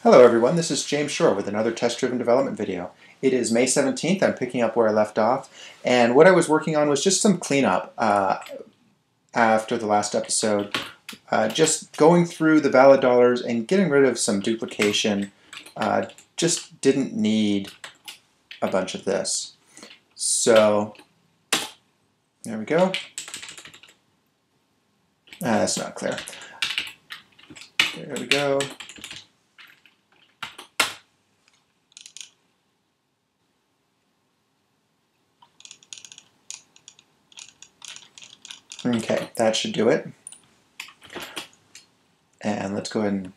Hello everyone, this is James Shore with another test-driven development video. It is May 17th, I'm picking up where I left off, and what I was working on was just some cleanup after the last episode. Just going through the valid dollars and getting rid of some duplication. Just didn't need a bunch of this. So, there we go. That's not clear. There we go. Okay, that should do it. And let's go ahead and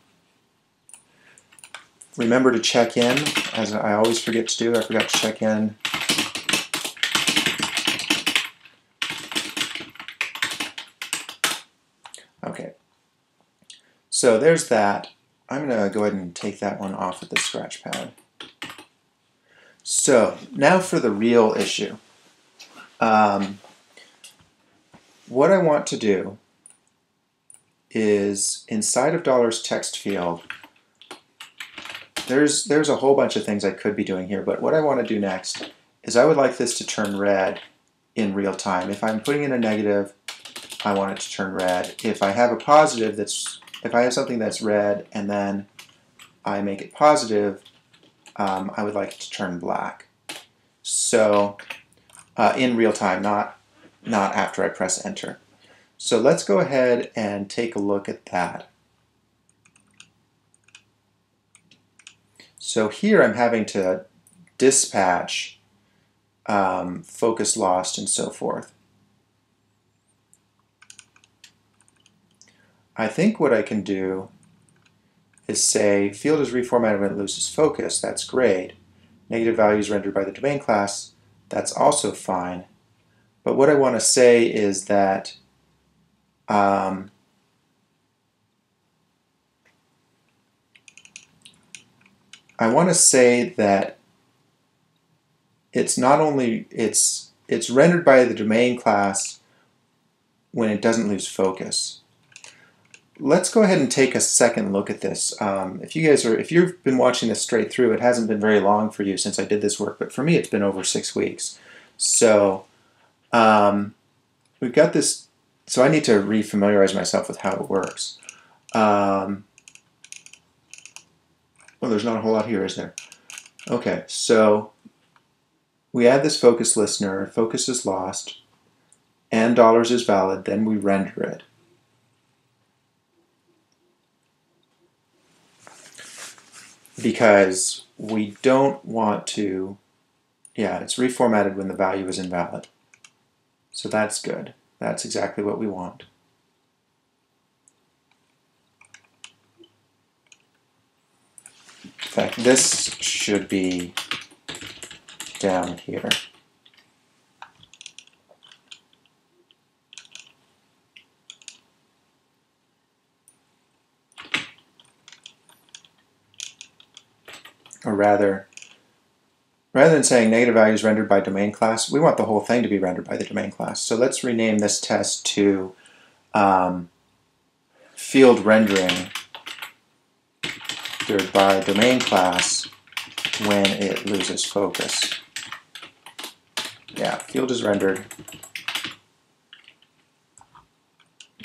remember to check in, as I always forget to do. I forgot to check in. Okay, so there's that. I'm going to go ahead and take that one off with the scratch pad. So now for the real issue. What I want to do is inside of dollars text field, there's a whole bunch of things I could be doing here, but what I want to do next is I would like this to turn red in real time. If I'm putting in a negative, I want it to turn red. If I have a positive if I have something that's red and then I make it positive, I would like it to turn black. So in real time, not after I press enter. So let's go ahead and take a look at that. So here I'm having to dispatch focus lost and so forth. I think what I can do is say field is reformatted when it loses focus. That's great. Negative values rendered by the domain class. That's also fine. But what I want to say is that I want to say that it's not only it's rendered by the domain class when it doesn't lose focus. Let's go ahead and take a second look at this. If you've been watching this straight through, it hasn't been very long for you since I did this work, but for me it's been over 6 weeks. So we've got this, so I need to re-familiarize myself with how it works. Well, there's not a whole lot here, is there? Okay, so we add this focus listener, focus is lost, and dollars is valid, then we render it. Because we don't want to, yeah, it's reformatted when the value is invalid. So that's good. That's exactly what we want. In fact, this should be down here. Or rather than saying negative values rendered by domain class, we want the whole thing to be rendered by the domain class. So let's rename this test to field rendering rendered by domain class when it loses focus. Yeah, field is rendered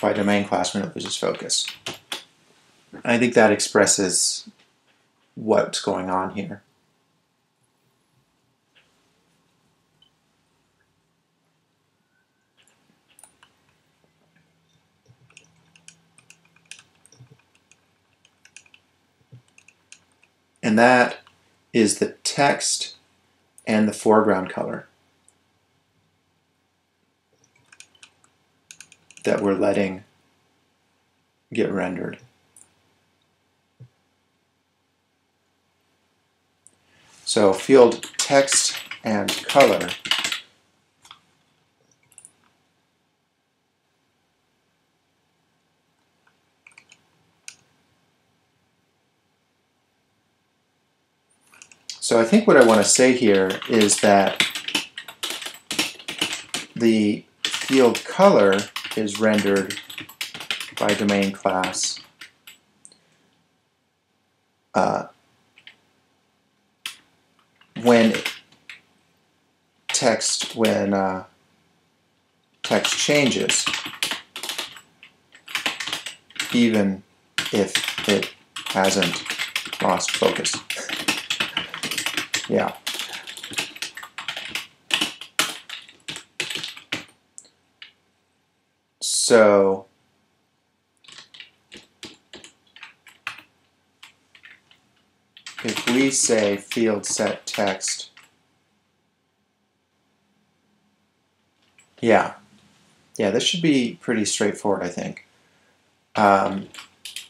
by domain class when it loses focus. I think that expresses what's going on here. And that is the text and the foreground color that we're letting get rendered. So field text and color So I think what I want to say here is that the field color is rendered by domain class when text text changes, even if it hasn't lost focus. Yeah. So if we say field set text, yeah, this should be pretty straightforward, I think.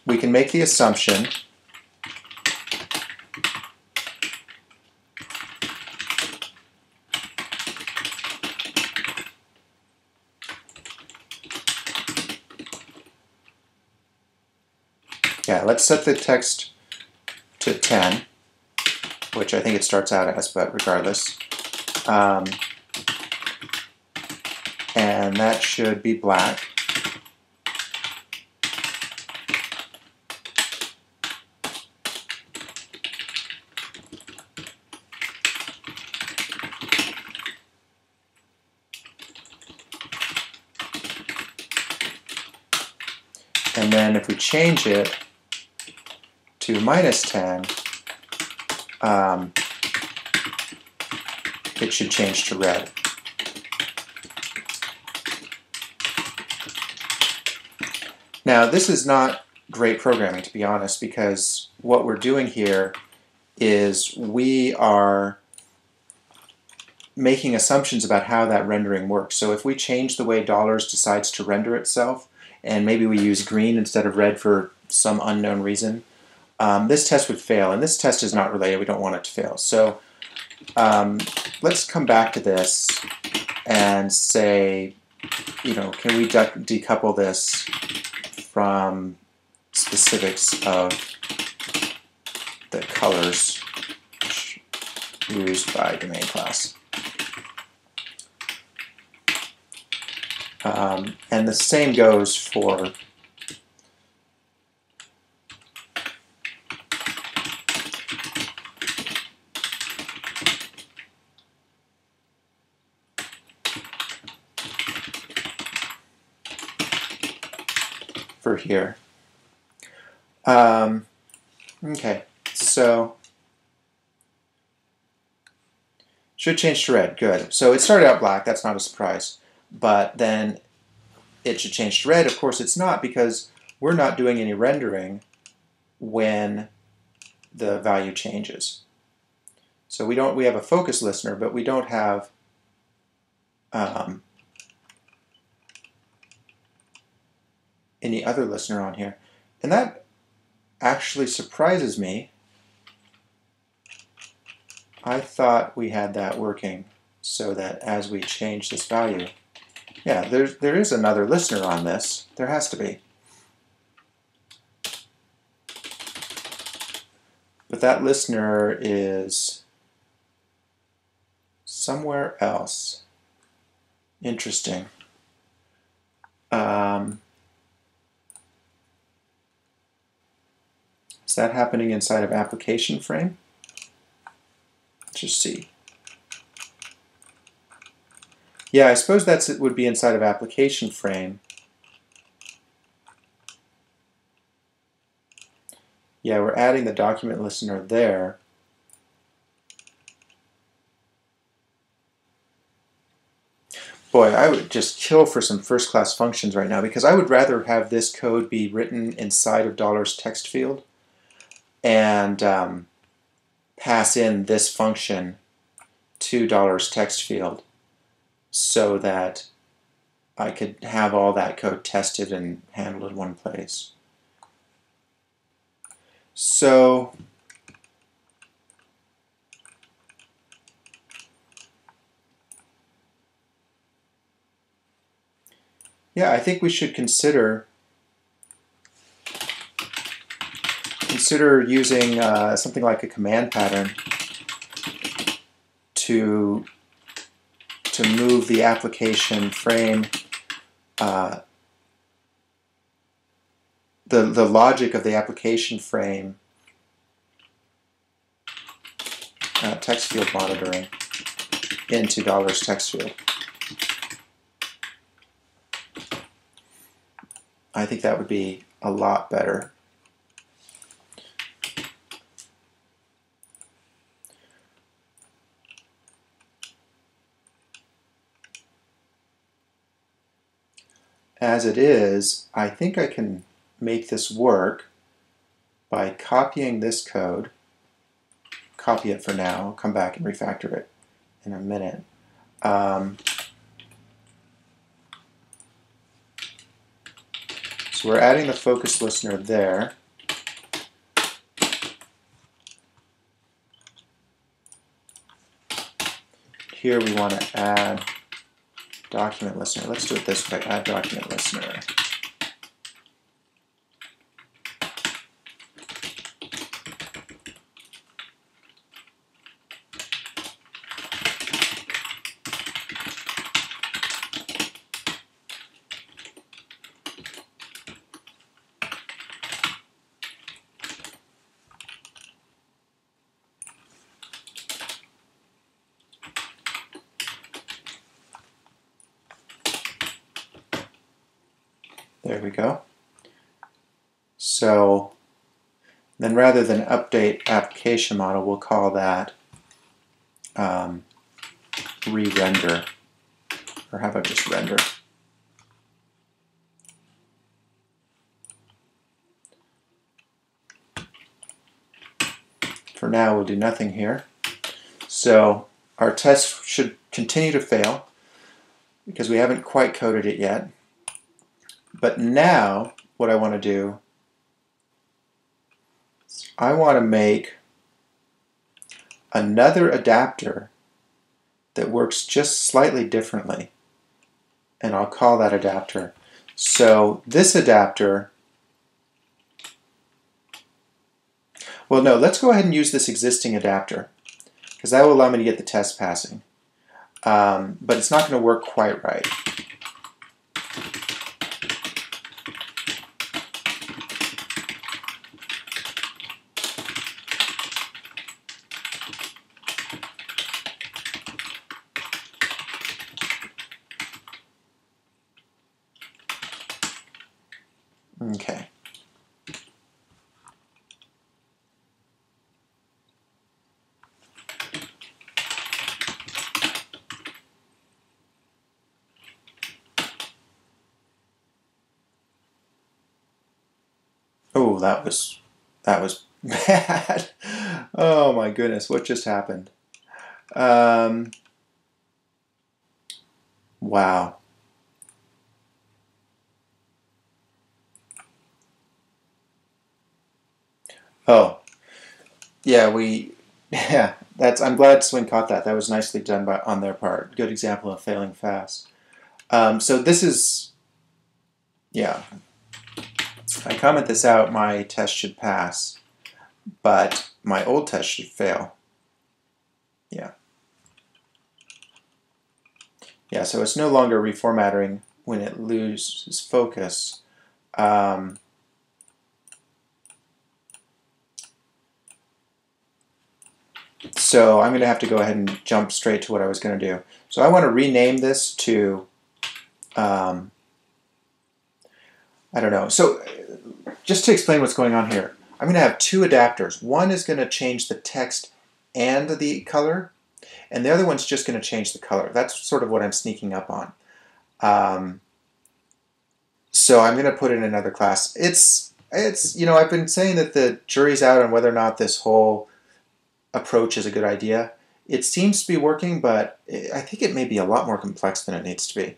We can make the assumption let's set the text to 10, which I think it starts out as, but regardless. And that should be black. And then if we change it to -10, it should change to red. Now, this is not great programming, to be honest, because what we're doing here is we are making assumptions about how that rendering works. So if we change the way dollars decides to render itself, and maybe we use green instead of red for some unknown reason, this test would fail, and this test is not related. We don't want it to fail. So let's come back to this and say, can we decouple this from specifics of the colors used by domain class. And the same goes for here. Okay, so should change to red. Good. So it started out black. That's not a surprise. But then it should change to red. Of course, it's not, because we're not doing any rendering when the value changes. So we have a focus listener, but we don't have any other listener on here. And that actually surprises me. I thought we had that working so that as we change this value, yeah, there is another listener on this. There has to be. But that listener is somewhere else. Interesting. Is that happening inside of application frame? Let's just see. Yeah, I suppose it would be inside of application frame. Yeah, we're adding the document listener there. Boy, I would just kill for some first-class functions right now, because I would rather have this code be written inside of $text field and pass in this function to $text field so that I could have all that code tested and handled in one place. So yeah, I think we should consider using something like a command pattern to move the application frame, the logic of the application frame text field monitoring into dollars text field. I think that would be a lot better. As it is, I think I can make this work by copying this code. Copy it for now. I'll come back and refactor it in a minute. So we're adding the focus listener there. Here we want to add document listener. Let's do it this way. Add document listener. There we go. So then rather than update application model, we'll call that re-render. Or how about just render? For now, we'll do nothing here. So our test should continue to fail because we haven't quite coded it yet. But now, what I want to do is I want to make another adapter that works just slightly differently. And I'll call that adapter. So this adapter, well, no, let's go ahead and use this existing adapter because that will allow me to get the test passing. But it's not going to work quite right. Okay. Oh, that was bad. Oh my goodness, what just happened? Wow. Oh, yeah, I'm glad Swing caught that. That was nicely done on their part. Good example of failing fast. So this is, yeah, I comment this out, my test should pass, but my old test should fail. Yeah. Yeah, so it's no longer reformatting when it loses focus. So I'm going to have to go ahead and jump straight to what I was going to do. So I want to rename this to, I don't know. So just to explain what's going on here, I'm going to have two adapters. One is going to change the text and the color, and the other one's just going to change the color. That's sort of what I'm sneaking up on. So I'm going to put in another class. It's you know, I've been saying that the jury's out on whether or not this whole approach is a good idea. It seems to be working, but I think it may be a lot more complex than it needs to be.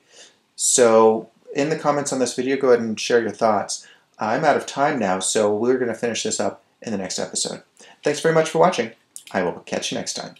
So in the comments on this video, go ahead and share your thoughts. I'm out of time now, so we're going to finish this up in the next episode. Thanks very much for watching. I will catch you next time.